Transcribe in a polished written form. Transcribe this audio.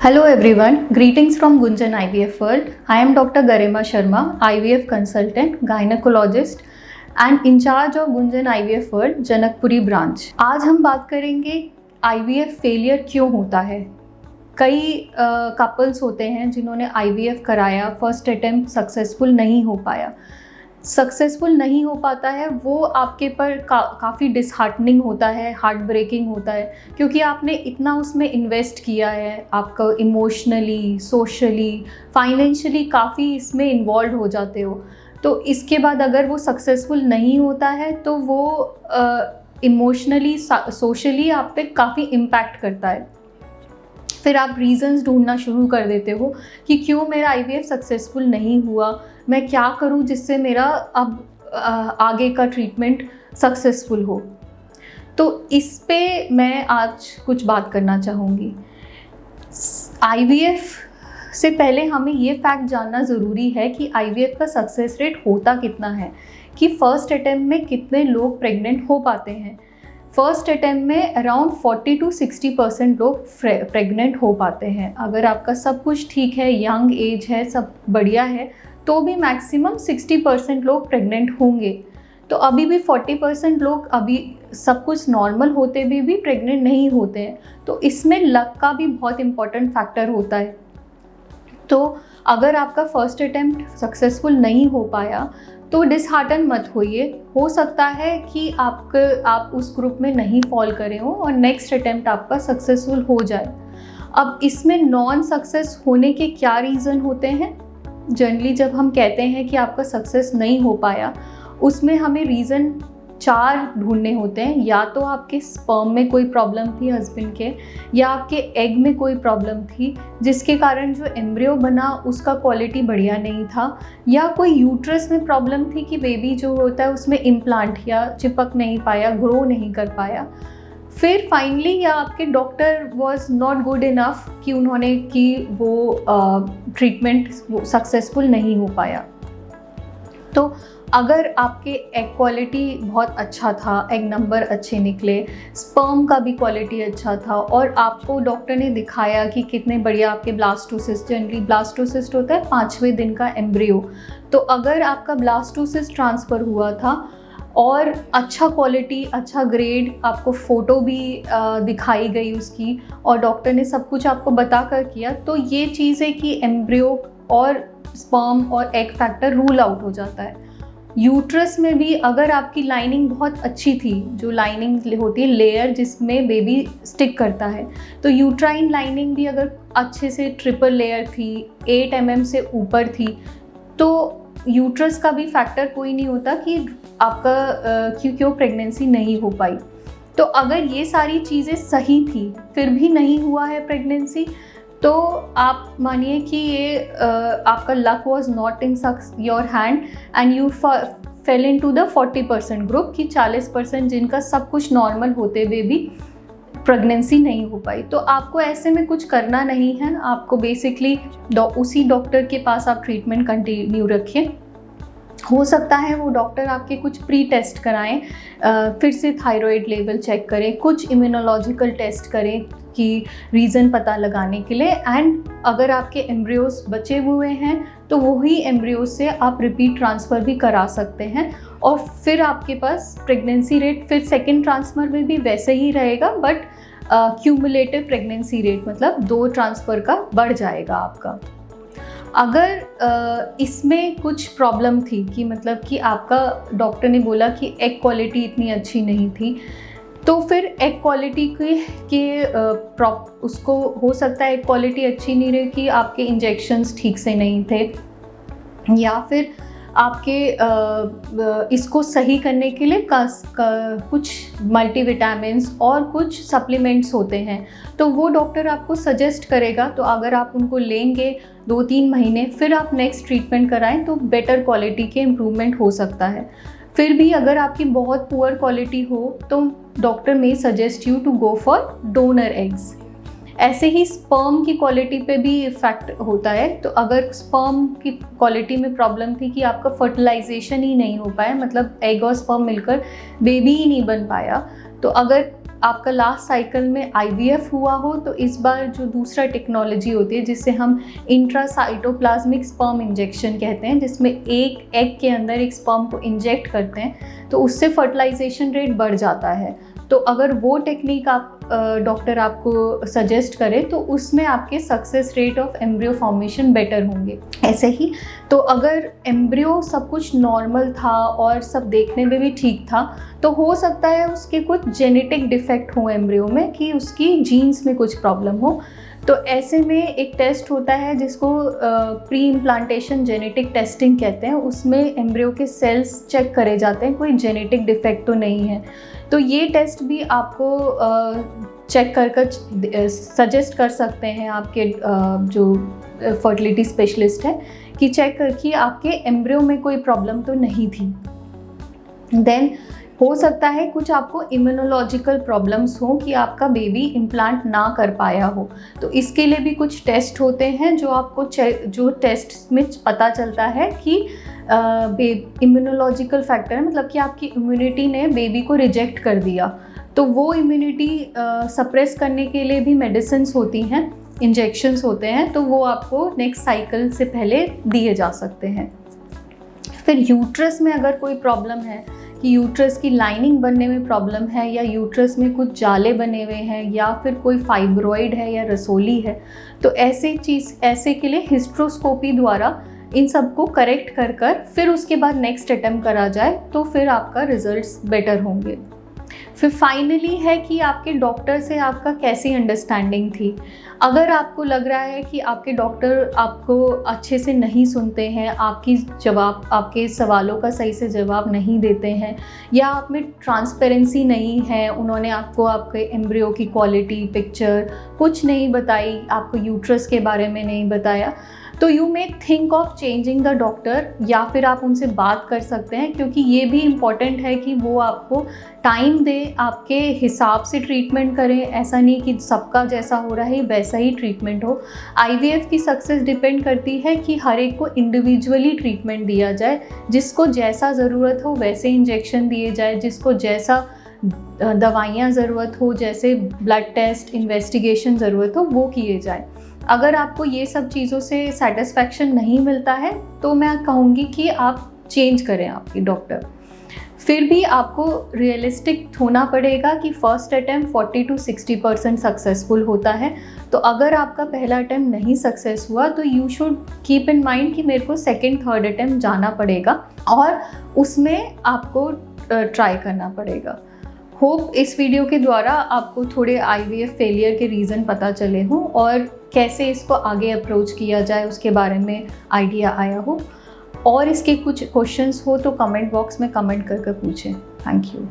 Hello everyone, greetings from Gunjan IVF World. I am Dr. Garima Sharma, IVF consultant, gynecologist and in charge of Gunjan IVF World, Janakpuri branch. आज हम बात करेंगे IVF failure क्यों होता है। कई couples होते हैं जिन्होंने IVF कराया, फर्स्ट अटेम्प्ट सक्सेसफुल नहीं हो पाया। सक्सेसफुल नहीं हो पाता है वो आपके पर काफ़ी डिसहार्टनिंग होता है, हार्ट ब्रेकिंग होता है, क्योंकि आपने इतना उसमें इन्वेस्ट किया है, आपका इमोशनली, सोशली, फाइनेंशियली काफ़ी इसमें इन्वॉल्व हो जाते हो। तो इसके बाद अगर वो सक्सेसफुल नहीं होता है तो वो इमोशनली, सोशली आप पे काफ़ी इम्पैक्ट करता है। फिर आप रीज़न्स ढूंढना शुरू कर देते हो कि क्यों मेरा IVF सक्सेसफुल नहीं हुआ, मैं क्या करूं जिससे मेरा अब आगे का ट्रीटमेंट सक्सेसफुल हो। तो इस पे मैं आज कुछ बात करना चाहूँगी। IVF से पहले हमें ये फैक्ट जानना ज़रूरी है कि IVF का सक्सेस रेट होता कितना है, कि फ़र्स्ट अटेम्प्ट में कितने लोग प्रेग्नेंट हो पाते हैं। फर्स्ट अटेम्प्ट में अराउंड 40 to 60% लोग प्रेग्नेंट हो पाते हैं। अगर आपका सब कुछ ठीक है, यंग एज है, सब बढ़िया है, तो भी मैक्सिमम 60% लोग प्रेग्नेंट होंगे। तो अभी भी 40% लोग अभी सब कुछ नॉर्मल होते हुए भी प्रेग्नेंट नहीं होते हैं। तो इसमें लक का भी बहुत इम्पॉर्टेंट फैक्टर होता है। तो अगर आपका फर्स्ट अटेम्प्ट सक्सेसफुल नहीं हो पाया तो डिसहार्टन मत होइए। हो सकता है कि आप उस ग्रुप में नहीं फॉल करे हो और नेक्स्ट अटेम्प्ट आपका सक्सेसफुल हो जाए। अब इसमें नॉन सक्सेस होने के क्या रीज़न होते हैं। जनरली जब हम कहते हैं कि आपका सक्सेस नहीं हो पाया, उसमें हमें रीज़न 4 ढूंढने होते हैं। या तो आपके स्पर्म में कोई प्रॉब्लम थी हस्बैंड के, या आपके एग में कोई प्रॉब्लम थी जिसके कारण जो एम्ब्रियो बना उसका क्वालिटी बढ़िया नहीं था, या कोई यूट्रस में प्रॉब्लम थी कि बेबी जो होता है उसमें इम्प्लांट या चिपक नहीं पाया, ग्रो नहीं कर पाया। फिर फाइनली या आपके doctor was not good enough कि उन्होंने कि वो ट्रीटमेंट सक्सेसफुल नहीं हो पाया। तो अगर आपके एग क्वालिटी बहुत अच्छा था, एग नंबर अच्छे निकले, स्पर्म का भी क्वालिटी अच्छा था और आपको डॉक्टर ने दिखाया कि कितने बढ़िया आपके ब्लास्टोसिस्ट, जनरली ब्लास्टोसिस्ट होता है 5वें दिन का एम्ब्रियो, तो अगर आपका ब्लास्टोसिस्ट ट्रांसफ़र हुआ था और अच्छा क्वालिटी, अच्छा ग्रेड, आपको फ़ोटो भी दिखाई गई उसकी और डॉक्टर ने सब कुछ आपको बता कर किया, तो ये चीज़ है कि एम्ब्रियो और स्पर्म और एग फैक्टर रूल आउट हो जाता है। यूट्रस में भी अगर आपकी लाइनिंग बहुत अच्छी थी, जो लाइनिंग होती है लेयर जिसमें बेबी स्टिक करता है, तो यूट्राइन लाइनिंग भी अगर अच्छे से ट्रिपल लेयर थी, 8 mm से ऊपर थी, तो यूट्रस का भी फैक्टर कोई नहीं होता कि आपका क्यों प्रेगनेंसी नहीं हो पाई। तो अगर ये सारी चीज़ें सही थी फिर भी नहीं हुआ है प्रेगनेंसी, तो आप मानिए कि ये आपका luck was not in your hand and you fell into the 40% group, कि 40% जिनका सब कुछ नॉर्मल होते हुए भी प्रेगनेंसी नहीं हो पाई। तो आपको ऐसे में कुछ करना नहीं है, आपको बेसिकली उसी डॉक्टर के पास आप ट्रीटमेंट कंटिन्यू रखें। हो सकता है वो डॉक्टर आपके कुछ प्री टेस्ट कराएं, फिर से थायराइड लेवल चेक करें, कुछ इम्यूनोलॉजिकल टेस्ट करें कि रीज़न पता लगाने के लिए। एंड अगर आपके एम्ब्रियोज बचे हुए हैं तो वही एम्ब्रियोज से आप रिपीट ट्रांसफ़र भी करा सकते हैं और फिर आपके पास प्रेगनेंसी रेट फिर सेकेंड ट्रांसफ़र में भी वैसे ही रहेगा, बट क्यूमुलेटिव प्रेगनेंसी रेट मतलब 2 ट्रांसफ़र का बढ़ जाएगा आपका। अगर इसमें कुछ प्रॉब्लम थी कि मतलब कि आपका डॉक्टर ने बोला कि एग क्वालिटी इतनी अच्छी नहीं थी, तो फिर एग क्वालिटी के उसको हो सकता है एग क्वालिटी अच्छी नहीं रही कि आपके इंजेक्शंस ठीक से नहीं थे, या फिर आपके इसको सही करने के लिए कुछ मल्टीविटामिन्स और कुछ सप्लीमेंट्स होते हैं, तो वो डॉक्टर आपको सजेस्ट करेगा। तो अगर आप उनको लेंगे 2-3 महीने, फिर आप नेक्स्ट ट्रीटमेंट कराएं तो बेटर क्वालिटी के इम्प्रूवमेंट हो सकता है। फिर भी अगर आपकी बहुत पुअर क्वालिटी हो तो doctor may suggest you to go for donor eggs. ऐसे ही स्पर्म की क्वालिटी पे भी इफेक्ट होता है। तो अगर स्पर्म की क्वालिटी में प्रॉब्लम थी कि आपका फर्टिलाइजेशन ही नहीं हो पाया, मतलब एग और स्पर्म मिलकर बेबी ही नहीं बन पाया, तो अगर आपका लास्ट साइकिल में आईवीएफ हुआ हो तो इस बार जो दूसरा टेक्नोलॉजी होती है जिससे हम इंट्रासाइटोप्लाज्मिक स्पर्म इंजेक्शन कहते हैं, जिसमें एक एग के अंदर एक स्पर्म को इंजेक्ट करते हैं, तो उससे फर्टिलाइजेशन रेट बढ़ जाता है। तो अगर वो टेक्निक आप डॉक्टर आपको सजेस्ट करे तो उसमें आपके success rate of embryo formation better होंगे। ऐसे ही तो अगर एम्ब्रियो सब कुछ नॉर्मल था और सब देखने में भी ठीक था, तो हो सकता है उसके कुछ जेनेटिक डिफेक्ट हो एम्ब्रियो में, कि उसकी जीन्स में कुछ प्रॉब्लम हो। तो ऐसे में एक टेस्ट होता है जिसको प्री इम्प्लांटेशन जेनेटिक टेस्टिंग कहते हैं। उसमें एम्ब्रियो के सेल्स चेक करे जाते हैं, कोई जेनेटिक डिफेक्ट तो नहीं है। तो ये टेस्ट भी आपको चेक कर सजेस्ट कर सकते हैं आपके जो फर्टिलिटी स्पेशलिस्ट है, कि चेक कर कि आपके एम्ब्रियो में कोई प्रॉब्लम तो नहीं थी। देन हो सकता है कुछ आपको इम्यूनोलॉजिकल प्रॉब्लम्स हो कि आपका बेबी इम्प्लांट ना कर पाया हो, तो इसके लिए भी कुछ टेस्ट होते हैं जो आपको जो टेस्ट में पता चलता है कि इम्यूनोलॉजिकल फैक्टर है, मतलब कि आपकी इम्यूनिटी ने बेबी को रिजेक्ट कर दिया। तो वो इम्यूनिटी सप्रेस करने के लिए भी मेडिसिन्स होती हैं, इंजेक्शंस होते हैं, तो वो आपको नेक्स्ट साइकिल से पहले दिए जा सकते हैं। फिर यूट्रस में अगर कोई प्रॉब्लम है कि यूट्रस की लाइनिंग बनने में प्रॉब्लम है, या यूट्रस में कुछ जाले बने हुए हैं, या फिर कोई फाइब्रॉइड है या रसोली है, तो ऐसे के लिए हिस्ट्रोस्कोपी द्वारा इन सबको करेक्ट कर फिर उसके बाद नेक्स्ट अटेम्प्ट करा जाए, तो फिर आपका रिजल्ट्स बेटर होंगे। फिर फाइनली है कि आपके डॉक्टर से आपका कैसी अंडरस्टैंडिंग थी। अगर आपको लग रहा है कि आपके डॉक्टर आपको अच्छे से नहीं सुनते हैं, आपके सवालों का सही से जवाब नहीं देते हैं, या आप में ट्रांसपेरेंसी नहीं है, उन्होंने आपको आपके एम्ब्रियो की क्वालिटी पिक्चर कुछ नहीं बताई, आपको यूट्रस के बारे में नहीं बताया, तो you may think of changing the doctor, या फिर आप उनसे बात कर सकते हैं, क्योंकि ये भी इम्पॉर्टेंट है कि वो आपको टाइम दे, आपके हिसाब से ट्रीटमेंट करें। ऐसा नहीं कि सबका जैसा हो रहा है वैसा ही ट्रीटमेंट हो। आईवीएफ की सक्सेस डिपेंड करती है कि हर एक को इंडिविजुअली ट्रीटमेंट दिया जाए, जिसको जैसा ज़रूरत हो वैसे इंजेक्शन दिए जाए, जिसको जैसा दवाइयाँ ज़रूरत हो, जैसे ब्लड टेस्ट इन्वेस्टिगेशन ज़रूरत हो, वो किए जाए। अगर आपको ये सब चीज़ों से सेटिस्फैक्शन नहीं मिलता है तो मैं कहूँगी कि आप चेंज करें आपकी डॉक्टर। फिर भी आपको रियलिस्टिक होना पड़ेगा कि फर्स्ट अटैम्प्ट 40 to 60% सक्सेसफुल होता है। तो अगर आपका पहला अटैम्प्ट नहीं सक्सेस हुआ तो you should keep in mind कि मेरे को सेकेंड थर्ड अटैम्प्ट जाना पड़ेगा और उसमें आपको ट्राई करना पड़ेगा। होप इस वीडियो के द्वारा आपको थोड़े आईवीएफ फेलियर के रीज़न पता चले हों और कैसे इसको आगे अप्रोच किया जाए उसके बारे में आइडिया आया हो। और इसके कुछ क्वेश्चंस हो तो कमेंट बॉक्स में कमेंट करके पूछें। Thank you.